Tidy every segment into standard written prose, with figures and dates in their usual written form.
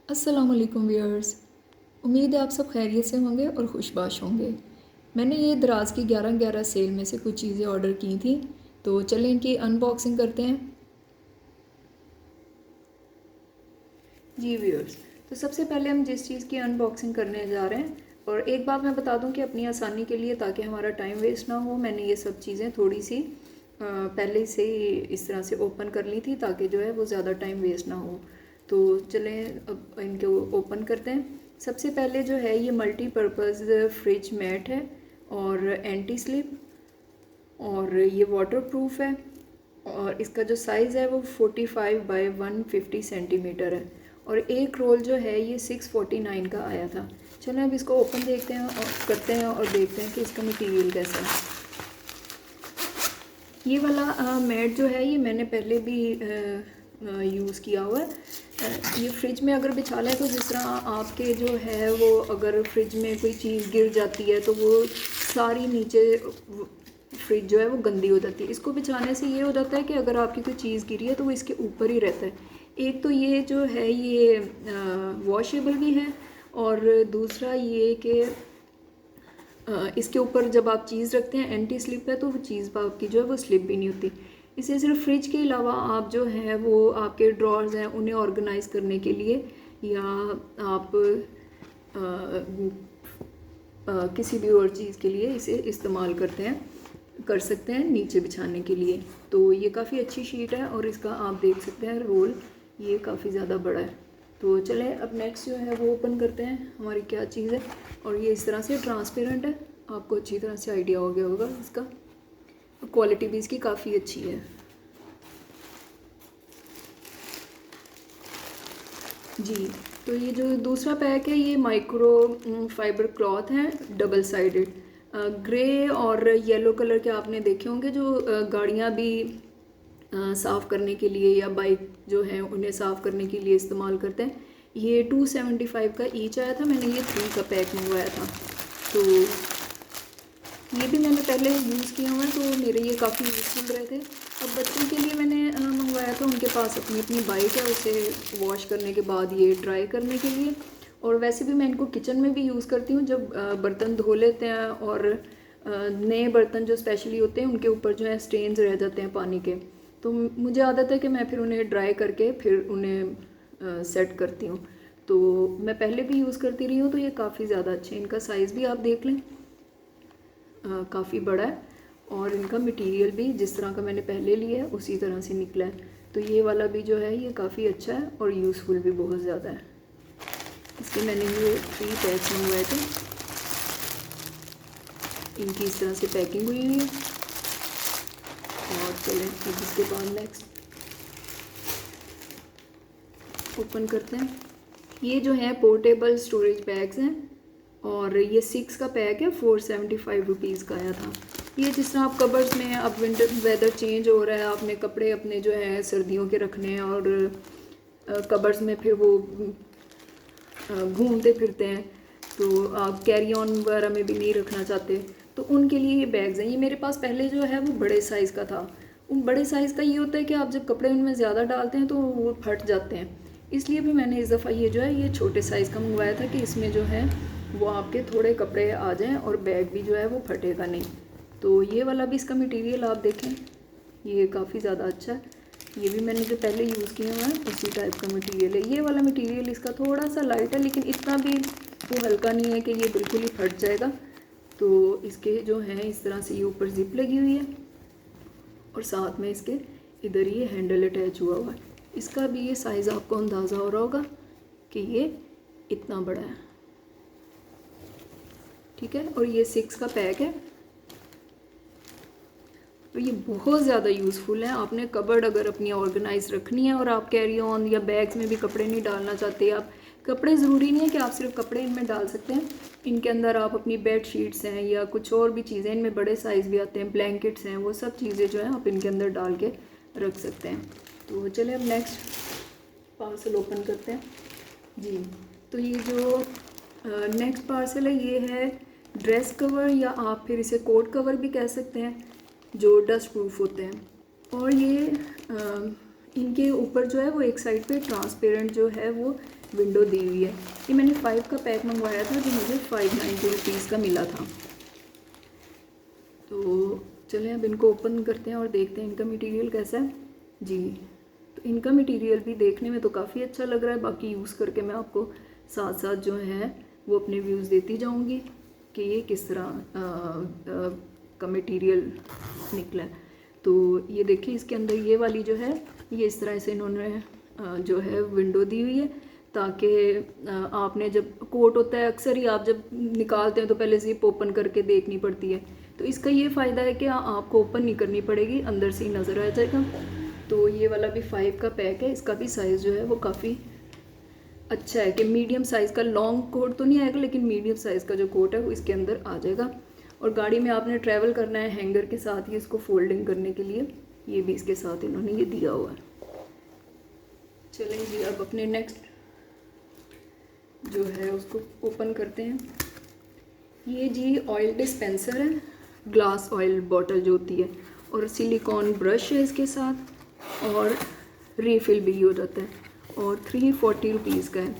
अस्सलाम वालेकुम व्यूअर्स। उम्मीद है आप सब खैरियत से होंगे और खुशबाश होंगे। मैंने ये दराज की 11/11 सेल में से कुछ चीज़ें ऑर्डर की थी, तो चलें इनकी अनबॉक्सिंग करते हैं। जी व्यूअर्स, तो सबसे पहले हम जिस चीज़ की अनबॉक्सिंग करने जा रहे हैं, और एक बात मैं बता दूं कि अपनी आसानी के लिए, ताकि हमारा टाइम वेस्ट ना हो, मैंने ये सब चीज़ें थोड़ी सी पहले से ही इस तरह से ओपन कर ली थी, ताकि जो है वो ज़्यादा टाइम वेस्ट ना हो। तो चलें अब इनको ओपन करते हैं। सबसे पहले जो है ये मल्टीपर्पज़ फ्रिज मैट है और एंटी स्लिप, और ये वाटर प्रूफ है, और इसका जो साइज़ है वो 45 बाय 150 सेंटीमीटर है, और एक रोल जो है ये 649 का आया था। चलो अब इसको ओपन देखते हैं और करते हैं और देखते हैं कि इसका मटेरियल कैसा है। ये वाला मैट जो है ये मैंने पहले भी यूज़ किया हुआ है। ये फ्रिज में अगर बिछा लें तो जिस तरह आपके जो है वो अगर फ्रिज में कोई चीज़ गिर जाती है तो वो सारी नीचे फ्रिज जो है वो गंदी हो जाती है। इसको बिछाने से ये हो जाता है कि अगर आपकी कोई चीज़ गिरी है तो वो इसके ऊपर ही रहता है। एक तो ये जो है ये वॉशेबल भी है, और दूसरा ये कि इसके ऊपर जब आप चीज़ रखते हैं एंटी स्लिप है, तो वो चीज़ आपकी जो है वो स्लिप भी नहीं होती। इसे सिर्फ फ्रिज के अलावा आप जो है वो आपके ड्रॉर्स हैं उन्हें ऑर्गेनाइज करने के लिए, या आप किसी भी और चीज़ के लिए इसे इस्तेमाल कर सकते हैं नीचे बिछाने के लिए। तो ये काफ़ी अच्छी शीट है, और इसका आप देख सकते हैं रोल ये काफ़ी ज़्यादा बड़ा है। तो चलें अब नेक्स्ट जो है वो ओपन करते हैं हमारी क्या चीज़ है। और ये इस तरह से ट्रांसपेरेंट है, आपको अच्छी तरह से आइडिया हो गया होगा इसका। क्वालिटी भी इसकी काफ़ी अच्छी है। जी, तो ये जो दूसरा पैक है ये माइक्रो फाइबर क्लॉथ है, डबल साइडेड। ग्रे और येलो कलर के आपने देखे होंगे, जो गाड़ियाँ भी साफ़ करने के लिए या बाइक जो है उन्हें साफ़ करने के लिए इस्तेमाल करते हैं। ये 275 का ईच आया था, मैंने ये 3 का पैक मंगवाया था। तो ये भी मैंने पहले यूज़ किया हुआ है, तो मेरे ये काफ़ी यूज़फुल रहे थे। अब बच्चों के लिए मैंने मंगवाया था, उनके पास अपनी अपनी बाइक है, उसे वॉश करने के बाद ये ड्राई करने के लिए। और वैसे भी मैं इनको किचन में भी यूज़ करती हूँ, जब बर्तन धो लेते हैं और नए बर्तन जो स्पेशली होते हैं उनके ऊपर जो है स्टेन्स रह जाते हैं पानी के, तो मुझे आदत है कि मैं फिर उन्हें ड्राई करके फिर उन्हें सेट करती हूँ। तो मैं पहले भी यूज़ करती रही हूँ, तो ये काफ़ी ज़्यादा अच्छे हैं। इनका साइज़ भी आप देख लें, काफ़ी बड़ा है, और इनका मटेरियल भी जिस तरह का मैंने पहले लिया है उसी तरह से निकला है। तो ये वाला भी जो है ये काफ़ी अच्छा है और यूज़फुल भी बहुत ज़्यादा है। इसके मैंने ये 3 पैक्स मंगवाए थे। इनकी इस तरह से पैकिंग हुई हुई है। और चलें अब इसके बाद नेक्स्ट ओपन करते हैं। ये जो है पोर्टेबल स्टोरेज बैग्स हैं, और ये 6 का पैक है, 475 रुपीज़ का आया था। ये जिस तरह आप कबर्ड्स में, अब विंटर वेदर चेंज हो रहा है, आपने कपड़े अपने जो है सर्दियों के रखने हैं, और कबर्ड्स में फिर वो घूमते फिरते हैं, तो आप कैरी ऑन वगैरह में भी नहीं रखना चाहते, तो उनके लिए ये बैग्स हैं। ये मेरे पास पहले जो है वो बड़े साइज़ का था। उन बड़े साइज़ का ये होता है कि आप जब कपड़े उनमें ज़्यादा डालते हैं तो वो फट जाते हैं, इसलिए भी मैंने इस दफ़ा ये जो है ये छोटे साइज़ का मंगवाया था, कि इसमें जो है वो आपके थोड़े कपड़े आ जाएँ और बैग भी जो है वो फटेगा नहीं। तो ये वाला भी इसका मटेरियल आप देखें, ये काफ़ी ज़्यादा अच्छा है। ये भी मैंने जो पहले यूज़ किया हुआ है उसी टाइप का मटेरियल है। ये वाला मटेरियल इसका थोड़ा सा लाइट है, लेकिन इतना भी वो हल्का नहीं है कि ये बिल्कुल ही फट जाएगा। तो इसके जो हैं इस तरह से ये ऊपर जिप लगी हुई है, और साथ में इसके इधर ये हैंडल अटैच हुआ हुआ है। इसका भी ये साइज़ आपको अंदाज़ा हो रहा होगा कि ये इतना बड़ा है, ठीक है। और ये 6 का पैक है, तो ये बहुत ज़्यादा यूज़फुल है। आपने कबर्ड अगर अपनी ऑर्गेनाइज रखनी है, और आप कैरी ऑन या बैग्स में भी कपड़े नहीं डालना चाहते, आप कपड़े ज़रूरी नहीं है कि आप सिर्फ कपड़े इनमें डाल सकते हैं, इनके अंदर आप अपनी बेड शीट्स हैं या कुछ और भी चीज़ें, इनमें बड़े साइज़ भी आते हैं, ब्लैंकेट्स हैं, वो सब चीज़ें जो हैं आप इनके अंदर डाल के रख सकते हैं। तो चलिए अब नेक्स्ट पार्सल ओपन करते हैं। जी, तो ये जो नेक्स्ट पार्सल है ये है ड्रेस कवर, या आप फिर इसे कोट कवर भी कह सकते हैं, जो डस्ट प्रूफ होते हैं। और ये इनके ऊपर जो है वो एक साइड पे ट्रांसपेरेंट जो है वो विंडो दी हुई है। ये मैंने 5 का पैक मंगवाया था जो मुझे 590 रुपीज़ का मिला था। तो चलें अब इनको ओपन करते हैं और देखते हैं इनका मटेरियल कैसा है। जी, तो इनका मटेरियल भी देखने में तो काफ़ी अच्छा लग रहा है। बाकी यूज़ करके मैं आपको साथ साथ जो है वो अपने व्यूज़ देती जाऊंगी कि ये किस तरह का मटेरियल निकला है। तो ये देखिए इसके अंदर ये वाली जो है ये इस तरह से इन्होंने जो है विंडो दी हुई है, ताकि आपने जब कोट होता है अक्सर ही आप जब निकालते हैं तो पहले ज़िप ओपन करके देखनी पड़ती है। तो इसका ये फ़ायदा है कि आपको ओपन नहीं करनी पड़ेगी, अंदर से ही नज़र आ जाएगा। तो ये वाला भी 5 का पैक है। इसका भी साइज़ जो है वो काफ़ी अच्छा है कि मीडियम साइज़ का, लॉन्ग कोट तो नहीं आएगा लेकिन मीडियम साइज़ का जो कोट है वो इसके अंदर आ जाएगा। और गाड़ी में आपने ट्रैवल करना है हैंगर के साथ ही इसको फोल्डिंग करने के लिए ये भी इसके साथ इन्होंने ये दिया हुआ है। चलें जी, अब अपने नेक्स्ट जो है उसको ओपन करते हैं। ये जी ऑयल डिस्पेंसर है, ग्लास ऑयल बॉटल जो होती है, और सिलिकॉन ब्रश है इसके साथ, और रीफिल भी हो जाता है, और 340 रुपीज़ का है।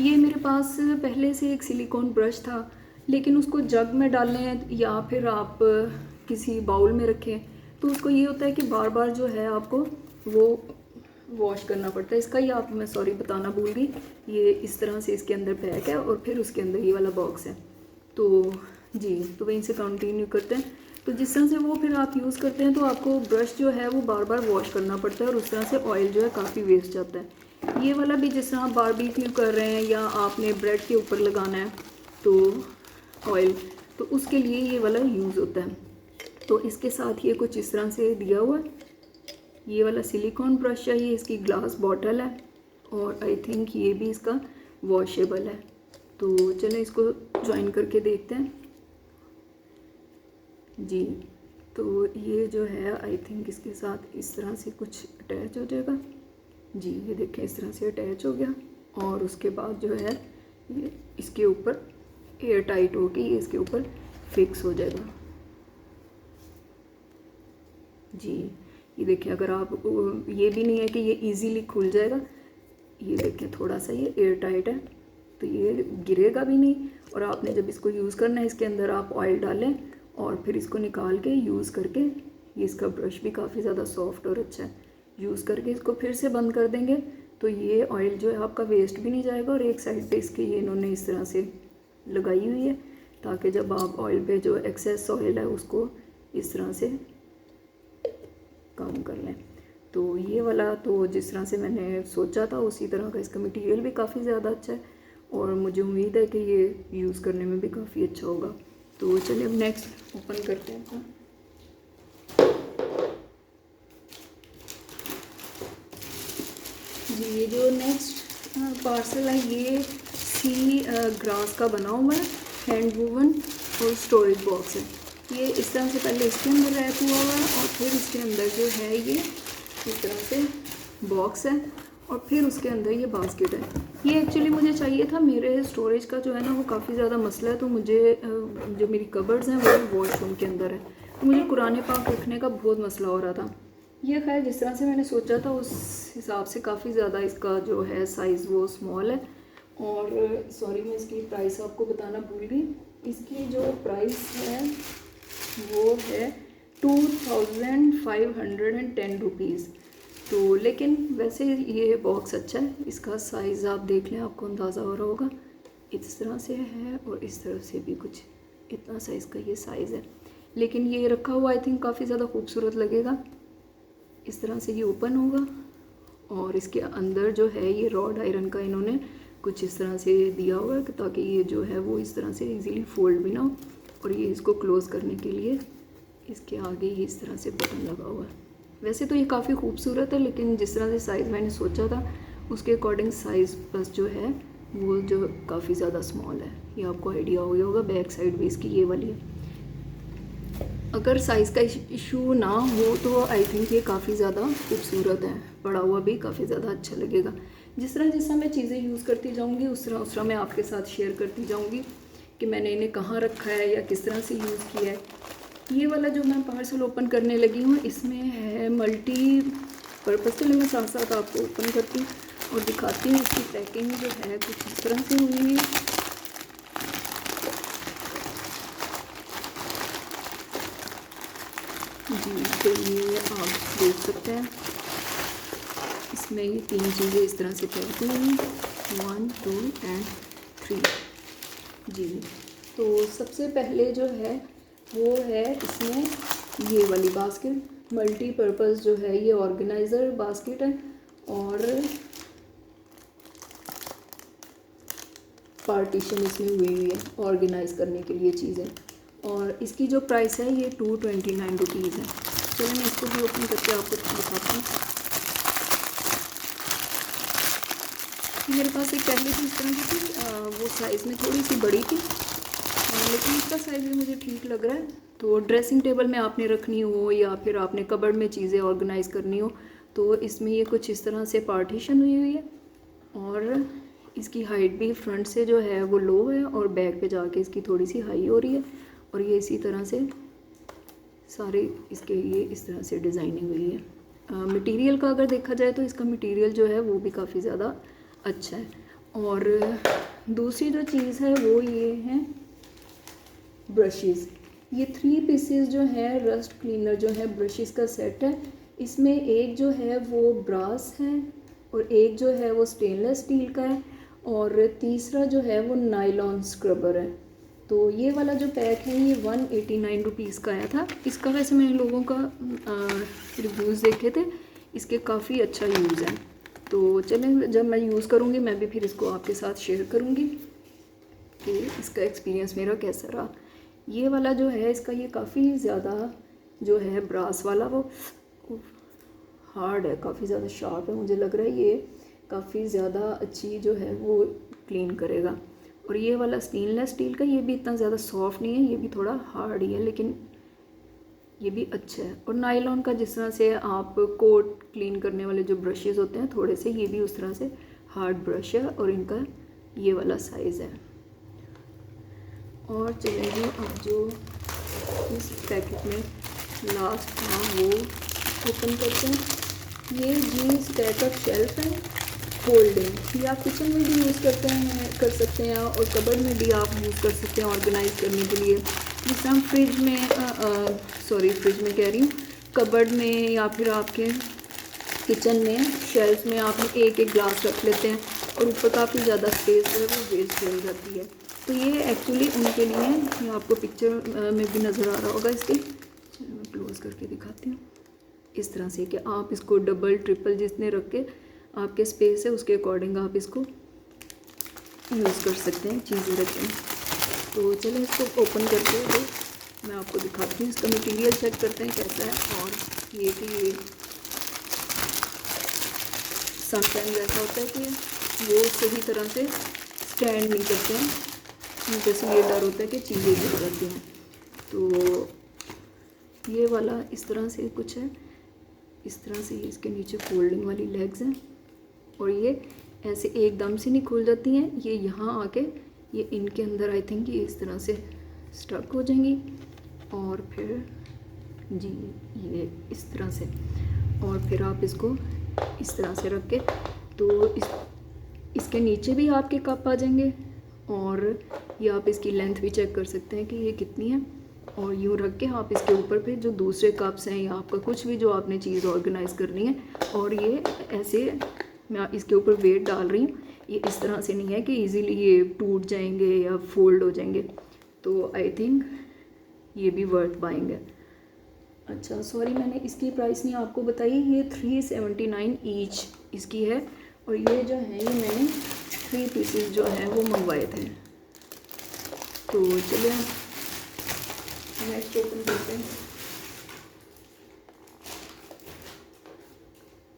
ये मेरे पास पहले से एक सिलिकॉन ब्रश था, लेकिन उसको जग में डालें या फिर आप किसी बाउल में रखें तो उसको ये होता है कि बार बार जो है आपको वो वॉश करना पड़ता है। इसका ही आप मैं सॉरी बताना भूल गई, ये इस तरह से इसके अंदर पैक है और फिर उसके अंदर ये वाला बॉक्स है। तो जी, तो वहीं से कंटिन्यू करते हैं। तो जिस तरह से वो फिर आप यूज़ करते हैं तो आपको ब्रश जो है वो बार बार वॉश करना पड़ता है और उस तरह से ऑयल जो है काफ़ी वेस्ट जाता है। ये वाला भी जिस तरह आप बारबेक्यू कर रहे हैं या आपने ब्रेड के ऊपर लगाना है तो ऑयल, तो उसके लिए ये वाला यूज़ होता है। तो इसके साथ ये कुछ इस तरह से दिया हुआ है। ये वाला सिलिकॉन ब्रश है, ये इसकी ग्लास बॉटल है, और आई थिंक ये भी इसका वॉशेबल है। तो चलें इसको ज्वाइन करके देखते हैं जी। तो ये जो है आई थिंक इसके साथ इस तरह से कुछ अटैच हो जाएगा जी। ये देखें इस तरह से अटैच हो गया, और उसके बाद जो है ये इसके ऊपर एयर टाइट होके ये इसके ऊपर फिक्स हो जाएगा जी। ये देखिए, अगर आप ये भी नहीं है कि ये इजीली खुल जाएगा, ये देखिए थोड़ा सा ये एयर टाइट है तो ये गिरेगा भी नहीं। और आपने जब इसको यूज़ करना है इसके अंदर आप ऑयल डालें और फिर इसको निकाल के यूज़ करके, ये इसका ब्रश भी काफ़ी ज़्यादा सॉफ्ट और अच्छा है, यूज़ करके इसको फिर से बंद कर देंगे तो ये ऑयल जो है आपका वेस्ट भी नहीं जाएगा। और एक साइड पे इसके ये इन्होंने इस तरह से लगाई हुई है ताकि जब आप ऑयल पे जो एक्सेस ऑयल है उसको इस तरह से कम कर लें। तो ये वाला तो जिस तरह से मैंने सोचा था उसी तरह का इसका मटेरियल भी काफ़ी ज़्यादा अच्छा है, और मुझे उम्मीद है कि ये यूज़ करने में भी काफ़ी अच्छा होगा। तो चलिए अब नेक्स्ट ओपन करते हैं। जी, ये जो नेक्स्ट पार्सल है ये सी ग्रास का बना हुआ है, हैंड वूवन और स्टोरेज बॉक्स है। ये इस तरह से पहले इसके अंदर रैप हुआ हुआ है और फिर इसके अंदर जो है ये इस तरह से बॉक्स है और फिर उसके अंदर ये बास्केट है। ये एक्चुअली मुझे चाहिए था, मेरे स्टोरेज का जो है ना वो काफ़ी ज़्यादा मसला है, तो मुझे जो मेरी कबर्ड्स हैं वो वॉशरूम के अंदर है, तो मुझे कुरान पाक रखने का बहुत मसला हो रहा था। ये खैर जिस तरह से मैंने सोचा था उस हिसाब से काफ़ी ज़्यादा इसका जो है साइज़ वो स्मॉल है। और सॉरी मैं इसकी प्राइस आपको बताना भूल गई, इसकी जो प्राइस है वो है 2510 रुपीज़। तो लेकिन वैसे ये बॉक्स अच्छा है, इसका साइज़ आप देख लें आपको अंदाज़ा हो रहा होगा, इस तरह से है और इस तरह से भी कुछ इतना साइज़ का ये साइज़ है। लेकिन ये रखा हुआ आई थिंक काफ़ी ज़्यादा खूबसूरत लगेगा। इस तरह से ये ओपन होगा और इसके अंदर जो है ये रॉड आयरन का इन्होंने कुछ इस तरह से दिया हुआ है ताकि ये जो है वो इस तरह से इजीली फोल्ड भी ना हो। और ये इसको क्लोज़ करने के लिए इसके आगे ही इस तरह से बटन लगा हुआ है। वैसे तो ये काफ़ी खूबसूरत है, लेकिन जिस तरह से साइज़ मैंने सोचा था उसके अकॉर्डिंग साइज़ बस जो है वो जो काफ़ी ज़्यादा स्मॉल है। ये आपको आइडिया हो गया होगा, बैक साइड भी इसकी ये वाली है। अगर साइज़ का इशू ना हो तो आई थिंक ये काफ़ी ज़्यादा खूबसूरत है, पड़ा हुआ भी काफ़ी ज़्यादा अच्छा लगेगा। जिस तरह मैं चीज़ें यूज़ करती जाऊँगी उस तरह मैं आपके साथ शेयर करती जाऊँगी कि मैंने इन्हें कहाँ रखा है या किस तरह से यूज़ किया है। ये वाला जो मैं पार्सल ओपन करने लगी हूँ इसमें है मल्टी पर्पज़, चलिए मैं साथ साथ आपको ओपन करती हूँ और दिखाती हूँ इसकी पैकिंग जो है कुछ इस तरह से हुई है। जी, तो ये आप देख सकते हैं इसमें ये 3 चीज़ें इस तरह से पैक हुई हैं, 1 2 एंड 3। जी, तो सबसे पहले जो है वो है इसमें ये वाली बास्केट, मल्टीपर्पज़ जो है ये ऑर्गेनाइज़र बास्केट है और पार्टीशन इसमें हुई है ऑर्गेनाइज़ करने के लिए चीज़ें। और इसकी जो प्राइस है ये 229 रुपीज़ है। चलिए मैं इसको भी ओपन करके आपको दिखाती हूँ। मेरे पास एक पहले थी इस तरह की थी, वो साइज़ में थोड़ी सी बड़ी थी, लेकिन इसका साइज़ भी मुझे ठीक लग रहा है। तो ड्रेसिंग टेबल में आपने रखनी हो या फिर आपने कबर्ड में चीज़ें ऑर्गेनाइज़ करनी हो तो इसमें ये कुछ इस तरह से पार्टीशन हुई हुई है। और इसकी हाइट भी फ्रंट से जो है वो लो है और बैक पे जाके इसकी थोड़ी सी हाई हो रही है। और ये इसी तरह से सारे इसके ये इस तरह से डिज़ाइनिंग हुई है। मटेरियल का अगर देखा जाए तो इसका मटेरियल जो है वो भी काफ़ी ज़्यादा अच्छा है। और दूसरी जो चीज़ है वो ये है ब्रशेज़। ये 3 पीसेस जो है रस्ट क्लीनर जो है ब्रशेज़ का सेट है। इसमें एक जो है वो ब्रास है और एक जो है वो स्टेनलेस स्टील का है और तीसरा जो है वो नायलॉन स्क्रबर है। तो ये वाला जो पैक है ये 189 रुपीज़ का आया था। इसका वैसे मैंने लोगों का रिव्यूज़ देखे थे, इसके काफ़ी अच्छा यूज़ है। तो चलें जब मैं यूज़ करूँगी मैं भी फिर इसको आपके साथ शेयर करूँगी कि इसका एक्सपीरियंस मेरा कैसा रहा। ये वाला जो है इसका ये काफ़ी ज़्यादा जो है ब्रास वाला वो हार्ड है, काफ़ी ज़्यादा शार्प है। मुझे लग रहा है ये काफ़ी ज़्यादा अच्छी जो है वो क्लीन करेगा। और ये वाला स्टेनलेस स्टील का ये भी इतना ज़्यादा सॉफ्ट नहीं है, ये भी थोड़ा हार्ड ही है लेकिन ये भी अच्छा है। और नायलॉन का जिस तरह से आप कोट क्लीन करने वाले जो ब्रशेज़ होते हैं थोड़े से, ये भी उस तरह से हार्ड ब्रश है और इनका ये वाला साइज़ है। और चलिए अब जो इस पैकेट में लास्ट था वो ओपन करते हैं। ये जीन्स पैकअप शेल्फ है फोल्डिंग, ये आप किचन में भी यूज़ कर सकते हैं और कबर्ड में भी आप यूज़ कर सकते हैं ऑर्गेनाइज करने के लिए। जिस हम फ्रिज में फ्रिज में कह रही हूँ, कबर्ड में या फिर आपके किचन में शेल्फ में आप एक एक ग्लास रख लेते हैं और ऊपर काफ़ी ज़्यादा स्पेस है वो वेस्ट हो जाती है। तो ये एक्चुअली उनके लिए है। ये आपको पिक्चर में भी नज़र आ रहा होगा इसके। चलो मैं क्लोज करके दिखाती हूँ। इस तरह से कि आप इसको डबल ट्रिपल जितने रख के आपके स्पेस है उसके अकॉर्डिंग आप इसको यूज़ कर सकते हैं चीज़ें रखें। तो चलो इसको ओपन करके मैं आपको दिखाती हूँ। इसका मटेरियल चेक करते हैं कैसा है। और ये कि ये समटाइम्स ऐसा होता है कि वो सही तरह से स्टैंड नहीं करते हैं, जैसे ये डर होता है कि चीज़ें गिर जाती हैं। तो ये वाला इस तरह से कुछ है, इस तरह से इसके नीचे फोल्डिंग वाली लेग्स हैं और ये ऐसे एकदम से नहीं खुल जाती हैं, ये यहाँ आके ये इनके अंदर आई थिंक ये इस तरह से स्टक हो जाएंगी और फिर जी ये इस तरह से, और फिर आप इसको इस तरह से रख के तो इसके नीचे भी आपके कप आ जाएंगे और ये आप इसकी लेंथ भी चेक कर सकते हैं कि ये कितनी है। और यूँ रख के आप इसके ऊपर पे जो दूसरे कप्स हैं या आपका कुछ भी जो आपने चीज़ ऑर्गेनाइज़ करनी है, और ये ऐसे मैं इसके ऊपर वेट डाल रही हूँ, ये इस तरह से नहीं है कि इजीली ये टूट जाएंगे या फोल्ड हो जाएंगे। तो आई थिंक ये भी वर्थ बाइंग है। अच्छा सॉरी मैंने इसकी प्राइस नहीं आपको बताई, ये 379 ईच इसकी है। और ये जो है ये मैंने 3 पीसेस जो हैं वो मंगवाए थे। तो चलिए नेक्स्ट ओपन करते हैं।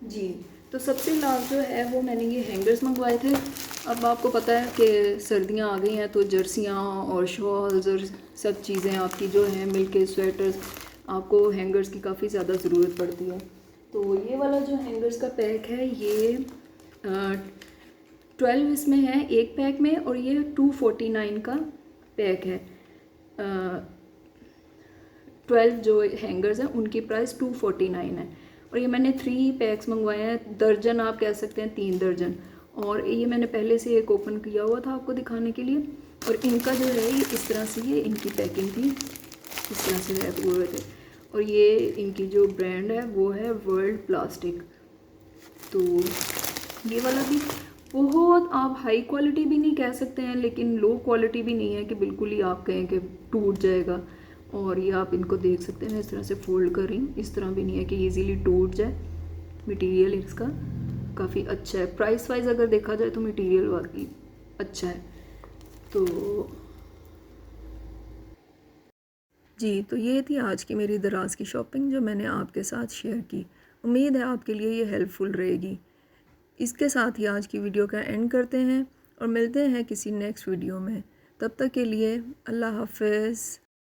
जी तो सबसे लास्ट जो है वो मैंने ये हैंगर्स मंगवाए थे। अब आपको पता है कि सर्दियां आ गई हैं तो जर्सियां और शॉल्स और सब चीज़ें आपकी जो हैं मिलके स्वेटर्स, आपको हैंगर्स की काफ़ी ज़्यादा ज़रूरत पड़ती है। तो ये वाला जो हैंगर्स का पैक है ये 12 इसमें है एक पैक में, और ये 249 का पैक है। 12 जो हैंगर्स हैं उनकी प्राइस 249 है। और ये मैंने 3 पैक्स मंगवाए हैं, दर्जन आप कह सकते हैं, 3 दर्जन। और ये मैंने पहले से एक ओपन किया हुआ था आपको दिखाने के लिए। और इनका जो है ये इस तरह से, ये इनकी पैकिंग थी, इस तरह से रैप हुए थे। और ये इनकी जो ब्रांड है वो है वर्ल्ड प्लास्टिक। तो ये वाला भी बहुत, आप हाई क्वालिटी भी नहीं कह सकते हैं लेकिन लो क्वालिटी भी नहीं है कि बिल्कुल ही आप कहें कि टूट जाएगा। और ये आप इनको देख सकते हैं, इस तरह से फोल्ड कर रही हूँ, इस तरह भी नहीं है कि इजीली टूट जाए। मटेरियल इसका काफ़ी अच्छा है, प्राइस वाइज अगर देखा जाए तो मटेरियल वाकई अच्छा है। तो जी, तो ये थी आज की मेरी दराज़ की शॉपिंग जो मैंने आपके साथ शेयर की। उम्मीद है आपके लिए ये हेल्पफुल रहेगी। इसके साथ ही आज की वीडियो का एंड करते हैं और मिलते हैं किसी नेक्स्ट वीडियो में। तब तक के लिए अल्लाह हाफ़िज़।